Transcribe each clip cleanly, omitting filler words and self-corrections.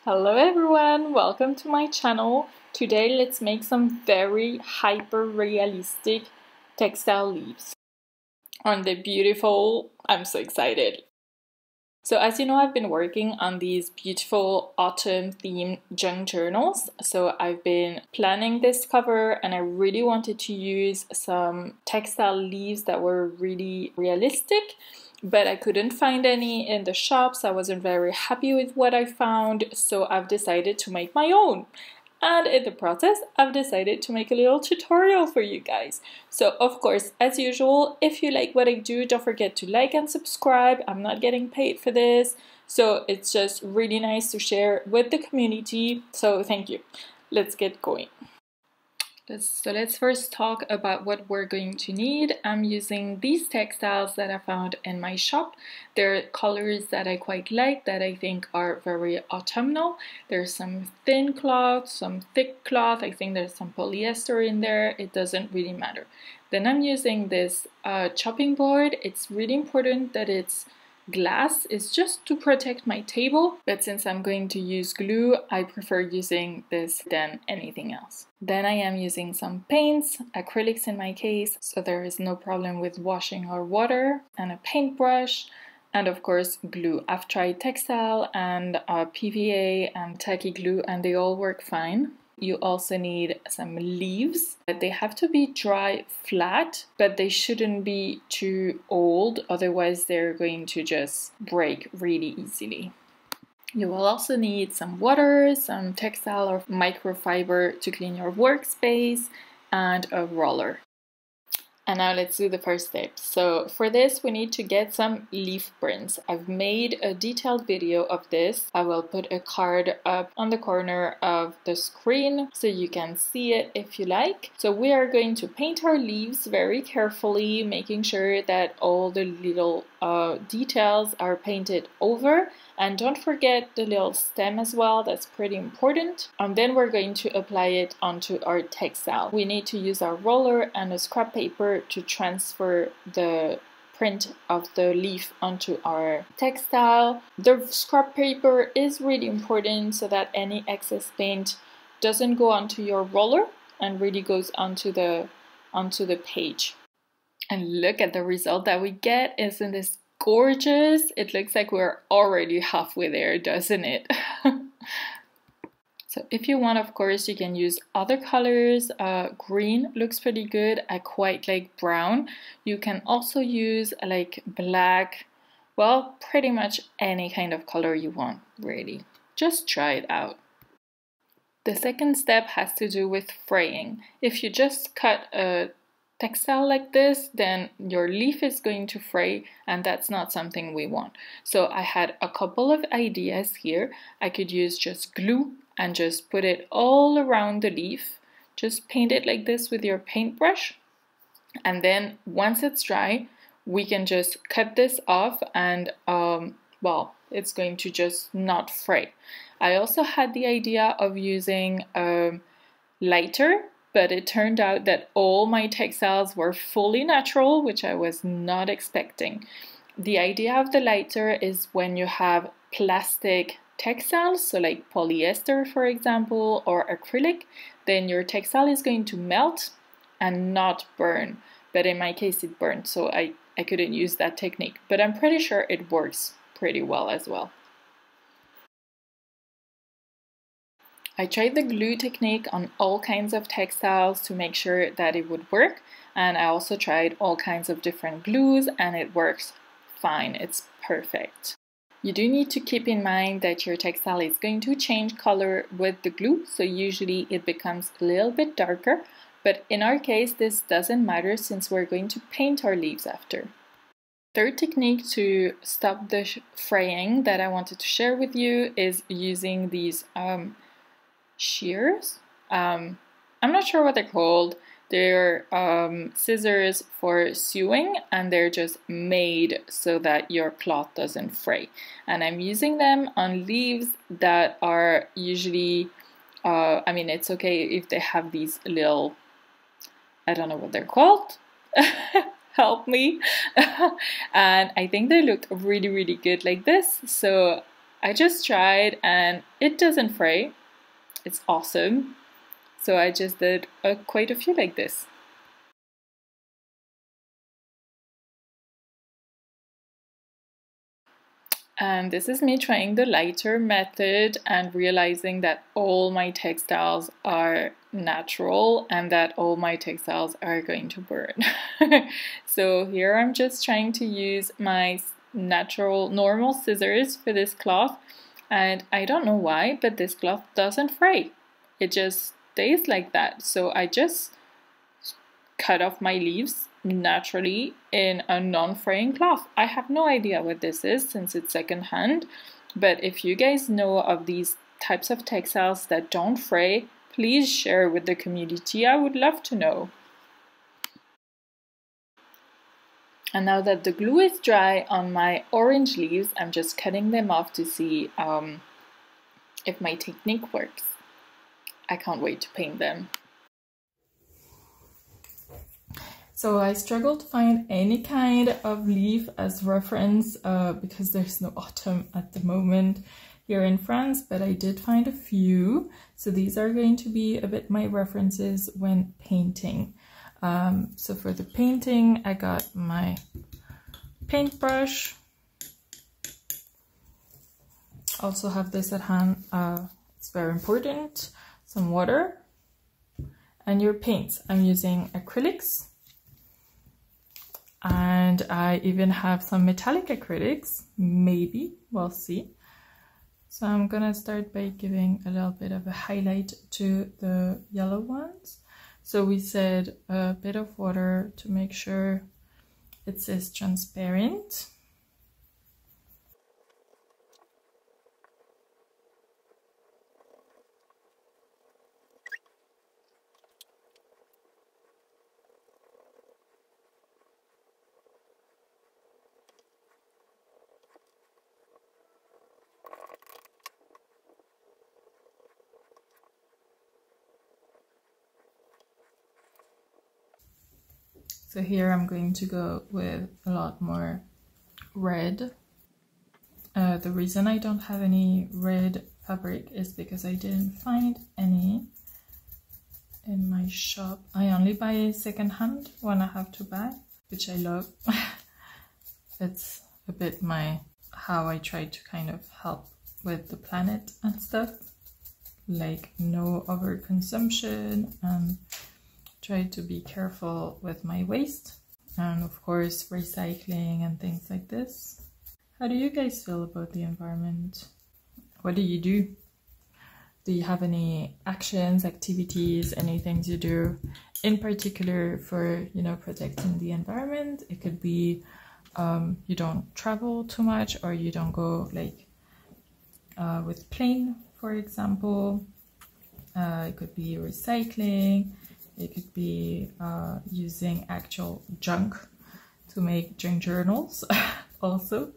Hello everyone, welcome to my channel. Today let's make some very hyper realistic textile leaves. Aren't they beautiful? I'm so excited. So as you know, I've been working on these beautiful autumn themed junk journals. So I've been planning this cover and I really wanted to use some textile leaves that were really realistic, but I couldn't find any in the shops. I wasn't very happy with what I found, so I've decided to make my own. And in the process, I've decided to make a little tutorial for you guys. So of course, as usual, if you like what I do, don't forget to like and subscribe. I'm not getting paid for this, so it's just really nice to share with the community. So thank you. Let's get going. Let's first talk about what we're going to need. I'm using these textiles that I found in my shop. They're colors that I quite like, that I think are very autumnal. There's some thin cloth, some thick cloth. I think there's some polyester in there. It doesn't really matter. Then I'm using this chopping board. It's really important that it's glass. Is just to protect my table, but since I'm going to use glue, I prefer using this than anything else. Then I am using some paints, acrylics in my case, so there is no problem with washing or water, and a paintbrush, and of course glue. I've tried textile and PVA and tacky glue and they all work fine. You also need some leaves. They have to be dry flat, but they shouldn't be too old, otherwise they're going to just break really easily. You will also need some water, some textile or microfiber to clean your workspace, and a roller. And now let's do the first step. So for this we need to get some leaf prints. I've made a detailed video of this. I will put a card up on the corner of the screen so you can see it if you like. So we are going to paint our leaves very carefully, making sure that all the little details are painted over. And don't forget the little stem as well, that's pretty important. And then we're going to apply it onto our textile. We need to use our roller and a scrap paper to transfer the print of the leaf onto our textile. The scrap paper is really important so that any excess paint doesn't go onto your roller and really goes onto the page. And look at the result that we get. Isn't this gorgeous? It looks like we're already halfway there, doesn't it? So if you want, of course, you can use other colors. Green looks pretty good. I quite like brown. You can also use like black. Well, pretty much any kind of color you want, really. Just try it out. The second step has to do with fraying. If you just cut a textile like this, then your leaf is going to fray, and that's not something we want. So I had a couple of ideas here. I could use just glue and just put it all around the leaf. Just paint it like this with your paintbrush, and then once it's dry we can just cut this off and well, it's going to just not fray. I also had the idea of using a lighter, but it turned out that all my textiles were fully natural, which I was not expecting. The idea of the lighter is when you have plastic textiles, so like polyester for example, or acrylic, then your textile is going to melt and not burn. But in my case it burned, so I couldn't use that technique, but I'm pretty sure it works pretty well as well. I tried the glue technique on all kinds of textiles to make sure that it would work, and I also tried all kinds of different glues and it works fine. It's perfect. You do need to keep in mind that your textile is going to change color with the glue, so usually it becomes a little bit darker, but in our case this doesn't matter since we're going to paint our leaves after. Third technique to stop the fraying that I wanted to share with you is using these shears. I'm not sure what they're called. They're scissors for sewing, and they're just made so that your cloth doesn't fray. And I'm using them on leaves that are usually, I mean, it's okay if they have these little, I don't know what they're called. Help me. And I think they look really, really good like this. So I just tried and it doesn't fray. It's awesome. So I just did quite a few like this. And this is me trying the lighter method and realizing that all my textiles are natural and that all my textiles are going to burn. So here I'm just trying to use my natural normal scissors for this cloth, and I don't know why, but this cloth doesn't fray. It just stays like that. So I just cut off my leaves naturally in a non-fraying cloth. I have no idea what this is since it's secondhand, but if you guys know of these types of textiles that don't fray, please share with the community. I would love to know. And now that the glue is dry on my orange leaves, I'm just cutting them off to see if my technique works. I can't wait to paint them. So I struggled to find any kind of leaf as reference because there's no autumn at the moment here in France, but I did find a few. So these are going to be a bit my references when painting. So for the painting, I got my paintbrush. Also have this at hand, it's very important. Some water and your paints. I'm using acrylics. And I even have some metallic acrylics, maybe, we'll see. So I'm gonna start by giving a little bit of a highlight to the yellow ones. So we said a bit of water to make sure it says transparent. So here I'm going to go with a lot more red. The reason I don't have any red fabric is because I didn't find any in my shop. I only buy secondhand when I have to buy, which I love. It's a bit how I try to kind of help with the planet and stuff, like no overconsumption and try to be careful with my waste, and of course recycling and things like this. How do you guys feel about the environment? What do you do? Do you have any actions, activities, any things you do in particular for, you know, protecting the environment? It could be you don't travel too much, or you don't go like with plane, for example. It could be recycling. It could be using actual junk to make junk journals also,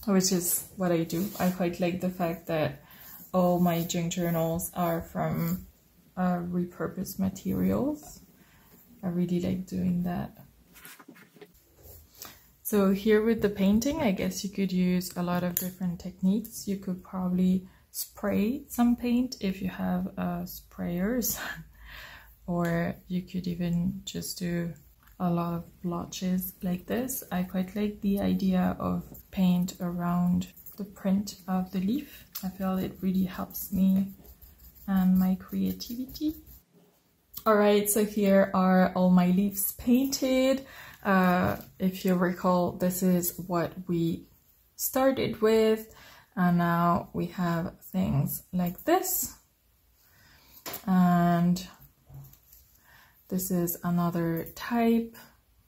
which is what I do. I quite like the fact that all my junk journals are from repurposed materials. I really like doing that. So here with the painting, I guess you could use a lot of different techniques. You could probably spray some paint if you have sprayers. Or you could even just do a lot of blotches like this. I quite like the idea of paint around the print of the leaf. I feel it really helps me and my creativity. Alright, so here are all my leaves painted. If you recall, this is what we started with. And now we have things like this. And this is another type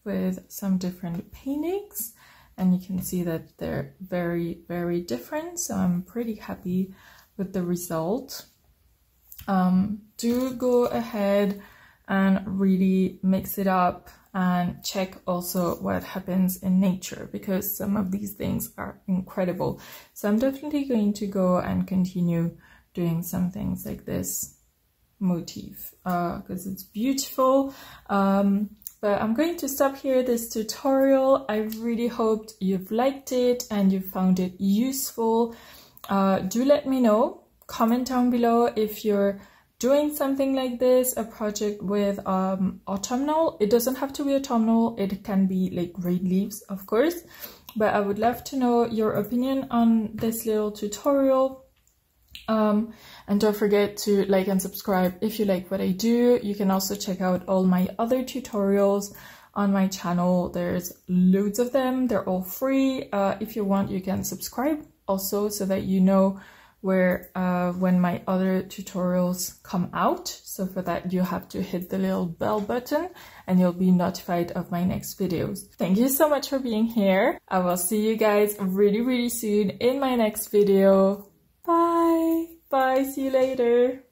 with some different paintings, and you can see that they're very, very different. So I'm pretty happy with the result. Do go ahead and really mix it up and check also what happens in nature, because some of these things are incredible. So I'm definitely going to go and continue doing some things like this motif because it's beautiful. But I'm going to stop here this tutorial. I really hoped you've liked it and you found it useful. Do let me know. Comment down below if you're doing something like this, a project with autumnal. It doesn't have to be autumnal, it can be like green leaves, of course. But I would love to know your opinion on this little tutorial. And don't forget to like and subscribe if you like what I do. You can also check out all my other tutorials on my channel. There's loads of them. They're all free. If you want, you can subscribe also so that you know where when my other tutorials come out. So for that, you have to hit the little bell button and you'll be notified of my next videos. Thank you so much for being here. I will see you guys really soon in my next video. Bye. Bye. See you later.